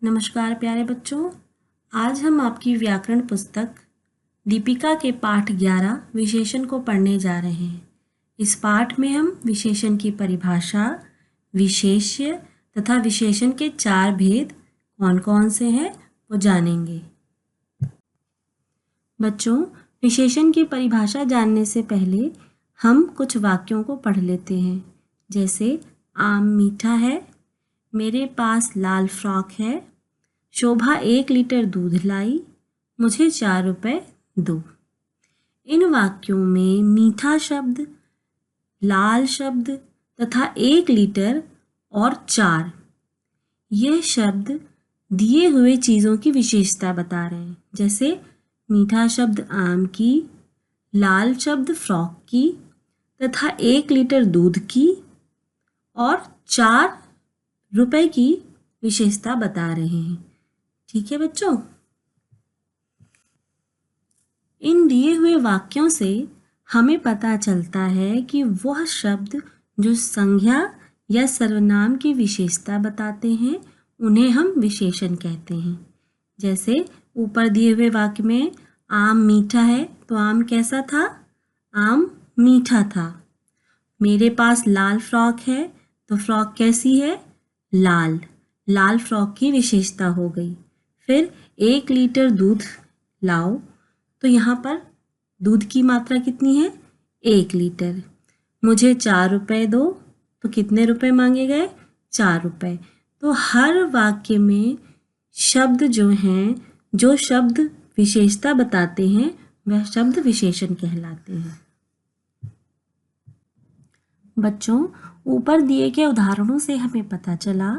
नमस्कार प्यारे बच्चों। आज हम आपकी व्याकरण पुस्तक दीपिका के पाठ 11 विशेषण को पढ़ने जा रहे हैं। इस पाठ में हम विशेषण की परिभाषा, विशेष्य तथा विशेषण के 4 भेद कौन कौन से हैं वो जानेंगे। बच्चों, विशेषण की परिभाषा जानने से पहले हम कुछ वाक्यों को पढ़ लेते हैं। जैसे आम मीठा है, मेरे पास लाल फ्रॉक है, शोभा 1 लीटर दूध लाई, मुझे 4 रुपए दो। इन वाक्यों में मीठा शब्द, लाल शब्द तथा 1 लीटर और 4 यह शब्द दिए हुए चीज़ों की विशेषता बता रहे हैं। जैसे मीठा शब्द आम की, लाल शब्द फ्रॉक की तथा 1 लीटर दूध की और 4 रुपए की विशेषता बता रहे हैं। ठीक है बच्चों, इन दिए हुए वाक्यों से हमें पता चलता है कि वह शब्द जो संज्ञा या सर्वनाम की विशेषता बताते हैं उन्हें हम विशेषण कहते हैं। जैसे ऊपर दिए हुए वाक्य में आम मीठा है, तो आम कैसा था? आम मीठा था। मेरे पास लाल फ्रॉक है, तो फ्रॉक कैसी है? लाल। लाल फ्रॉक की विशेषता हो गई। फिर 1 लीटर दूध लाओ, तो यहाँ पर दूध की मात्रा कितनी है? 1 लीटर। मुझे 4 रुपए दो, तो कितने रुपए मांगे गए? 4 रुपए। तो हर वाक्य में शब्द जो हैं, जो शब्द विशेषता बताते हैं वह शब्द विशेषण कहलाते हैं। बच्चों, ऊपर दिए गए उदाहरणों से हमें पता चला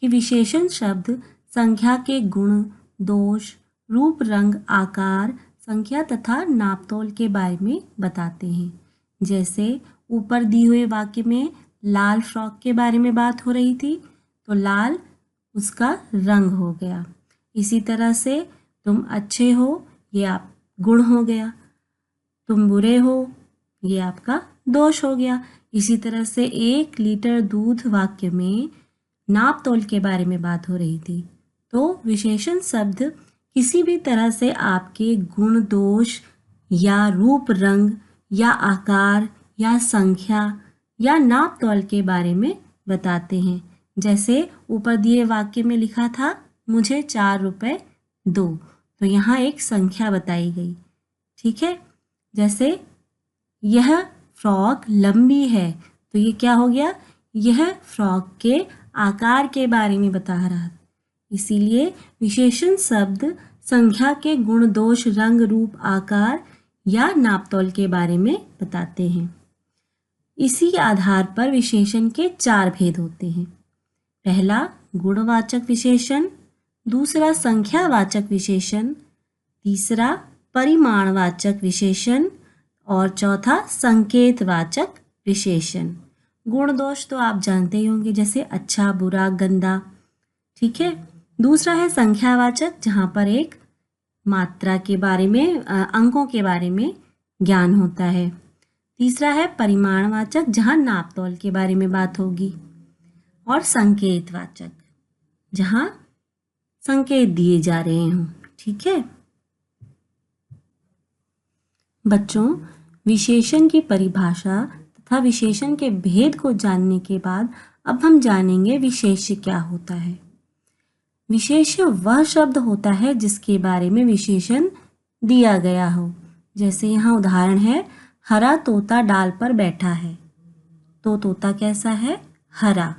कि विशेषण शब्द संख्या के गुण, दोष, रूप, रंग, आकार, संख्या तथा नापतोल के बारे में बताते हैं। जैसे ऊपर दिए हुए वाक्य में लाल फ्रॉक के बारे में बात हो रही थी, तो लाल उसका रंग हो गया। इसी तरह से तुम अच्छे हो, ये आप गुण हो गया। तुम बुरे हो, ये आपका दोष हो गया। इसी तरह से 1 लीटर दूध वाक्य में नाप तोल के बारे में बात हो रही थी। तो विशेषण शब्द किसी भी तरह से आपके गुण, दोष या रूप, रंग या आकार या संख्या या नाप तोल के बारे में बताते हैं। जैसे ऊपर दिए वाक्य में लिखा था मुझे 4 रुपए दो, तो यहाँ एक संख्या बताई गई। ठीक है। जैसे यह फ्रॉक लंबी है, तो ये क्या हो गया? यह फ्रॉक के आकार के बारे में बता रहा है। इसीलिए विशेषण शब्द संख्या के गुण, दोष, रंग, रूप, आकार या नापतोल के बारे में बताते हैं। इसी आधार पर विशेषण के 4 भेद होते हैं। पहला गुणवाचक विशेषण, दूसरा संख्यावाचक विशेषण, तीसरा परिमाणवाचक विशेषण और चौथा संकेतवाचक विशेषण। गुण, दोष तो आप जानते ही होंगे, जैसे अच्छा, बुरा, गंदा। ठीक है। दूसरा है संख्यावाचक, जहाँ पर एक मात्रा के बारे में, अंकों के बारे में ज्ञान होता है। तीसरा है परिमाणवाचक, जहाँ नापतोल के बारे में बात होगी। और संकेतवाचक, जहाँ संकेत दिए जा रहे हों। ठीक है बच्चों, विशेषण की परिभाषा तथा विशेषण के भेद को जानने के बाद अब हम जानेंगे विशेष्य क्या होता है। विशेष्य वह शब्द होता है जिसके बारे में विशेषण दिया गया हो। जैसे यहाँ उदाहरण है, हरा तोता डाल पर बैठा है, तो तोता कैसा है? हरा।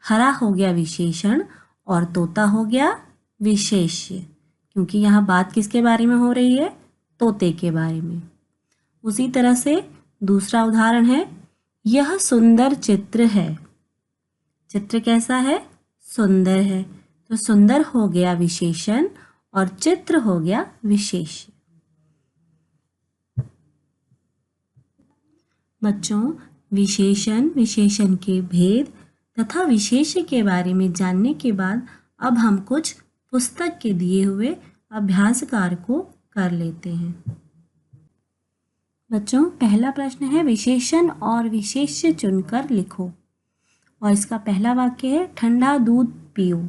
हरा हो गया विशेषण और तोता हो गया विशेष्य, क्योंकि यहाँ बात किसके बारे में हो रही है? तोते के बारे में। उसी तरह से दूसरा उदाहरण है, यह सुंदर चित्र है। चित्र कैसा है? सुंदर है। तो सुंदर हो गया विशेषण और चित्र हो गया विशेष्य। बच्चों, विशेषण, विशेषण के भेद तथा विशेष्य के बारे में जानने के बाद अब हम कुछ पुस्तक के दिए हुए अभ्यास कार्य को कर लेते हैं। बच्चों, पहला प्रश्न है विशेषण और विशेष्य चुनकर लिखो। और इसका पहला वाक्य है ठंडा दूध पियो।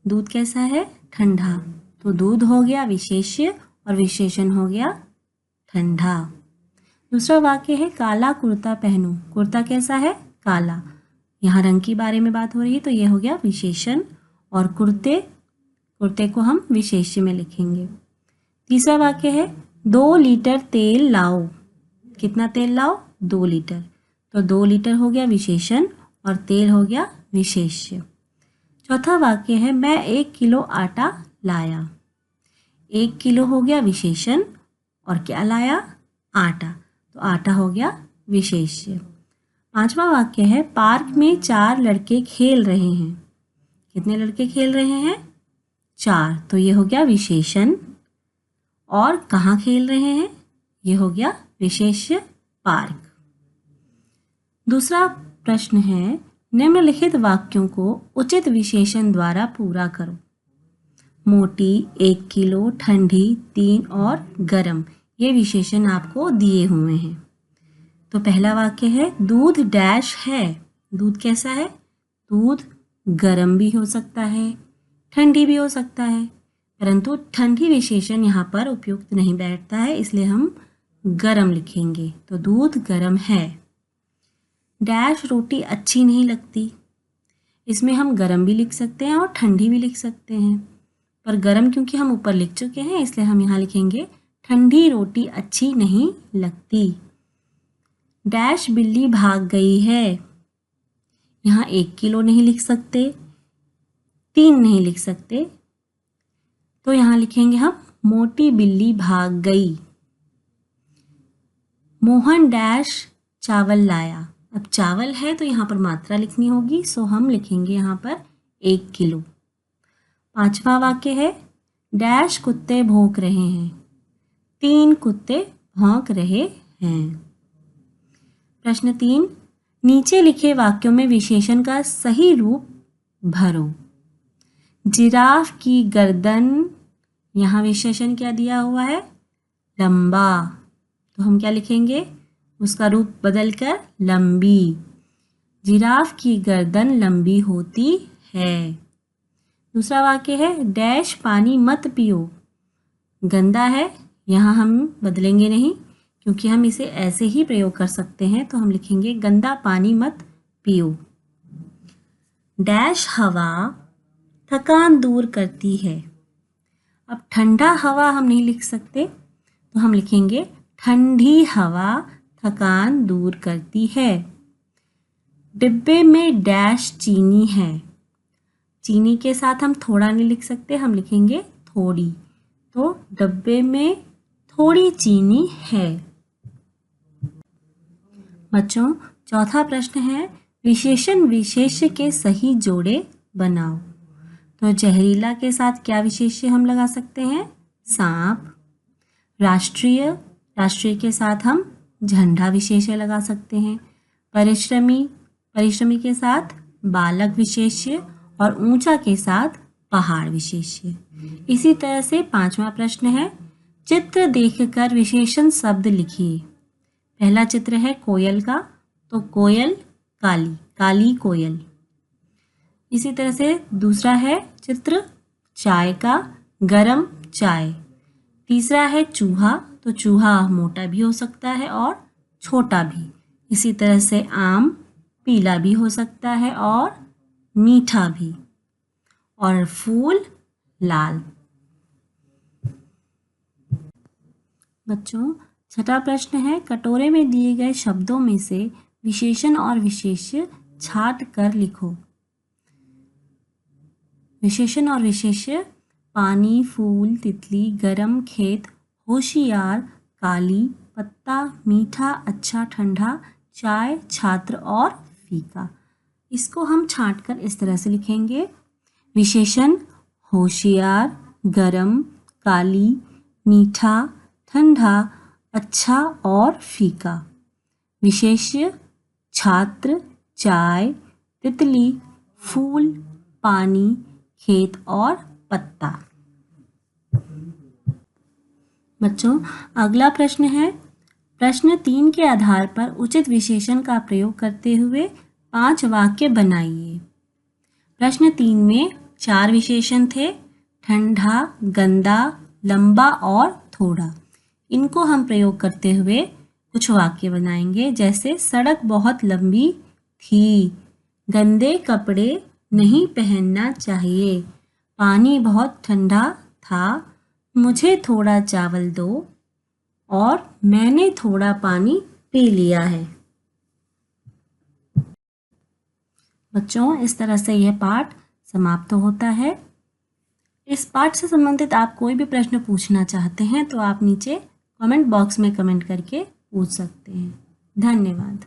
दूध कैसा है? ठंडा। तो दूध हो गया विशेष्य और विशेषण हो गया ठंडा। दूसरा वाक्य है काला कुर्ता पहनो। कुर्ता कैसा है? काला। यहाँ रंग के बारे में बात हो रही है तो ये हो गया विशेषण और कुर्ते को हम विशेष्य में लिखेंगे। तीसरा वाक्य है 2 लीटर तेल लाओ। कितना तेल लाओ? 2 लीटर। तो 2 लीटर हो गया विशेषण और तेल हो गया विशेष्य। चौथा वाक्य है मैं 1 किलो आटा लाया। 1 किलो हो गया विशेषण और क्या लाया? आटा। तो आटा हो गया विशेष्य। पांचवा वाक्य है पार्क में 4 लड़के खेल रहे हैं। कितने लड़के खेल रहे हैं? 4। तो ये हो गया विशेषण और कहाँ खेल रहे हैं? ये हो गया विशेष्य पार्क। दूसरा प्रश्न है निम्नलिखित वाक्यों को उचित विशेषण द्वारा पूरा करो। मोटी, 1 किलो, ठंडी, 3 और गरम। ये विशेषण आपको दिए हुए हैं। तो पहला वाक्य है दूध डैश है। दूध कैसा है? दूध गरम भी हो सकता है, ठंडी भी हो सकता है, परंतु ठंडी विशेषण यहाँ पर उपयुक्त नहीं बैठता है, इसलिए हम गरम लिखेंगे। तो दूध गरम है। डैश रोटी अच्छी नहीं लगती। इसमें हम गरम भी लिख सकते हैं और ठंडी भी लिख सकते हैं, पर गरम क्योंकि हम ऊपर लिख चुके हैं इसलिए हम यहाँ लिखेंगे ठंडी रोटी अच्छी नहीं लगती। डैश बिल्ली भाग गई है। यहाँ 1 किलो नहीं लिख सकते, 3 नहीं लिख सकते, तो यहाँ लिखेंगे हम मोटी बिल्ली भाग गई। मोहन डैश चावल लाया। अब चावल है तो यहाँ पर मात्रा लिखनी होगी, सो हम लिखेंगे यहाँ पर 1 किलो। पांचवा वाक्य है डैश कुत्ते भौंक रहे हैं। 3 कुत्ते भौंक रहे हैं। प्रश्न 3 नीचे लिखे वाक्यों में विशेषण का सही रूप भरो। जिराफ की गर्दन, यहाँ विशेषण क्या दिया हुआ है? लंबा। तो हम क्या लिखेंगे? उसका रूप बदलकर लंबी। जिराफ की गर्दन लंबी होती है। दूसरा वाक्य है डैश पानी मत पियो। गंदा है, यहाँ हम बदलेंगे नहीं क्योंकि हम इसे ऐसे ही प्रयोग कर सकते हैं, तो हम लिखेंगे गंदा पानी मत पियो। डैश हवा थकान दूर करती है। अब ठंडा हवा हम नहीं लिख सकते, तो हम लिखेंगे ठंडी हवा थकान दूर करती है। डिब्बे में डैश चीनी है। चीनी के साथ हम थोड़ा नहीं लिख सकते, हम लिखेंगे थोड़ी। तो डब्बे में थोड़ी चीनी है। बच्चों, चौथा प्रश्न है विशेषण विशेष्य के सही जोड़े बनाओ। तो जहरीला के साथ क्या विशेष्य हम लगा सकते हैं? सांप। राष्ट्रीय के साथ हम झंडा विशेष्य लगा सकते हैं। परिश्रमी के साथ बालक विशेष्य और ऊंचा के साथ पहाड़ विशेष्य। इसी तरह से पांचवा प्रश्न है चित्र देखकर विशेषण शब्द लिखिए। पहला चित्र है कोयल का, तो कोयल काली, काली कोयल। इसी तरह से दूसरा है चित्र चाय का, गरम चाय। तीसरा है चूहा, तो चूहा मोटा भी हो सकता है और छोटा भी। इसी तरह से आम पीला भी हो सकता है और मीठा भी, और फूल लाल। बच्चों, छठा प्रश्न है कटोरे में दिए गए शब्दों में से विशेषण और विशेष्य छांट कर लिखो। विशेषण और विशेष्य पानी, फूल, तितली, गरम, खेत, होशियार, काली, पत्ता, मीठा, अच्छा, ठंडा, चाय, छात्र और फीका। इसको हम छांटकर इस तरह से लिखेंगे। विशेषण होशियार, गरम, काली, मीठा, ठंडा, अच्छा और फीका। विशेष्य छात्र, चाय, तितली, फूल, पानी, खेत और पत्ता। बच्चों, अगला प्रश्न है प्रश्न 3 के आधार पर उचित विशेषण का प्रयोग करते हुए 5 वाक्य बनाइए। प्रश्न 3 में 4 विशेषण थे, ठंडा, गंदा, लंबा और थोड़ा। इनको हम प्रयोग करते हुए कुछ वाक्य बनाएंगे, जैसे सड़क बहुत लंबी थी, गंदे कपड़े नहीं पहनना चाहिए, पानी बहुत ठंडा था, मुझे थोड़ा चावल दो और मैंने थोड़ा पानी पी लिया है। बच्चों, इस तरह से यह पाठ समाप्त होता है। इस पाठ से संबंधित आप कोई भी प्रश्न पूछना चाहते हैं तो आप नीचे कमेंट बॉक्स में कमेंट करके पूछ सकते हैं। धन्यवाद।